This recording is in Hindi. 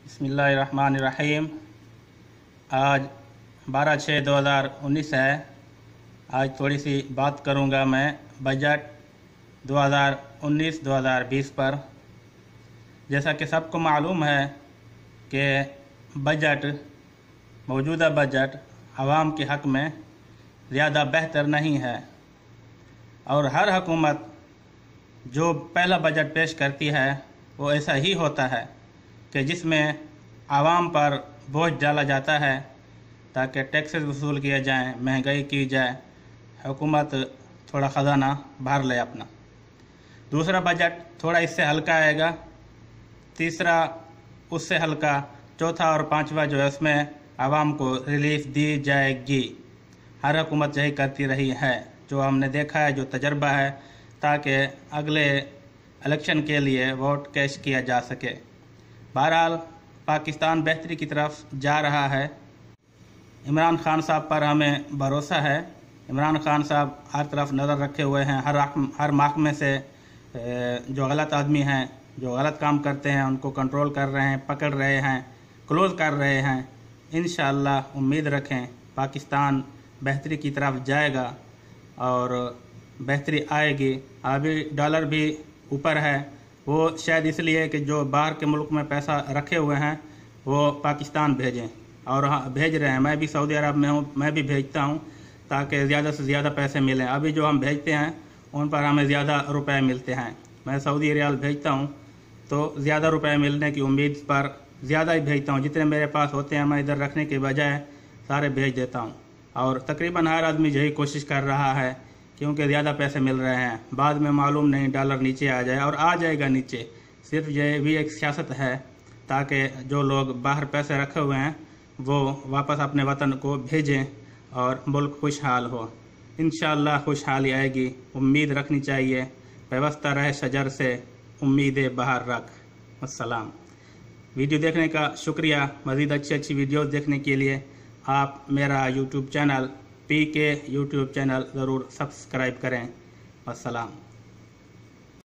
बिस्मिल्लाहिर्रहमानिर्रहीम। आज 12/6/2019 है। आज थोड़ी सी बात करूंगा मैं बजट 2019-2020 पर। जैसा कि सबको मालूम है कि मौजूदा बजट आवाम के हक़ में ज़्यादा बेहतर नहीं है और हर हुकूमत जो पहला बजट पेश करती है वो ऐसा ही होता है कि जिसमें आवाम पर बोझ डाला जाता है ताकि टैक्सेस वसूल किए जाएं, महंगाई की जाए, हुकूमत थोड़ा ख़जाना भर ले अपना। दूसरा बजट थोड़ा इससे हल्का आएगा, तीसरा उससे हल्का, चौथा और पांचवा जो है उसमें आवाम को रिलीफ दी जाएगी। हर हुकूमत यही करती रही है, जो हमने देखा है, जो तजर्बा है, ताकि अगले इलेक्शन के लिए वोट कैश किया जा सके। बहरहाल पाकिस्तान बेहतरी की तरफ जा रहा है। इमरान खान साहब पर हमें भरोसा है। इमरान खान साहब हर तरफ नज़र रखे हुए हैं। हर महकमे से जो गलत आदमी हैं, जो गलत काम करते हैं, उनको कंट्रोल कर रहे हैं, पकड़ रहे हैं, क्लोज़ कर रहे हैं। इंशाअल्लाह उम्मीद रखें पाकिस्तान बेहतरी की तरफ जाएगा और बेहतरी आएगी। अभी डॉलर भी ऊपर है, वो शायद इसलिए कि जो बाहर के मुल्क में पैसा रखे हुए हैं वो पाकिस्तान भेजें, और हाँ भेज रहे हैं। मैं भी सऊदी अरब में हूँ, मैं भी भेजता हूँ ताकि ज़्यादा से ज़्यादा पैसे मिलें। अभी जो हम भेजते हैं उन पर हमें ज़्यादा रुपए मिलते हैं। मैं सऊदी रियाल भेजता हूँ तो ज़्यादा रुपए मिलने की उम्मीद पर ज़्यादा ही भेजता हूँ। जितने मेरे पास होते हैं मैं इधर रखने के बजाय सारे भेज देता हूँ, और तकरीबन हर आदमी यही कोशिश कर रहा है क्योंकि ज़्यादा पैसे मिल रहे हैं। बाद में मालूम नहीं डॉलर नीचे आ जाए, और आ जाएगा नीचे। सिर्फ ये भी एक सियासत है ताकि जो लोग बाहर पैसे रखे हुए हैं वो वापस अपने वतन को भेजें और मुल्क खुशहाल हो। इंशाअल्लाह खुशहाली आएगी, उम्मीद रखनी चाहिए। व्यवस्था रहे शजर से, उम्मीदें बाहर रख। अस्सलाम। वीडियो देखने का शुक्रिया। मज़ीद अच्छी वीडियोज़ देखने के लिए आप मेरा YouTube channel PK YouTube channel ज़रूर सब्सक्राइब करें। अस्सलाम।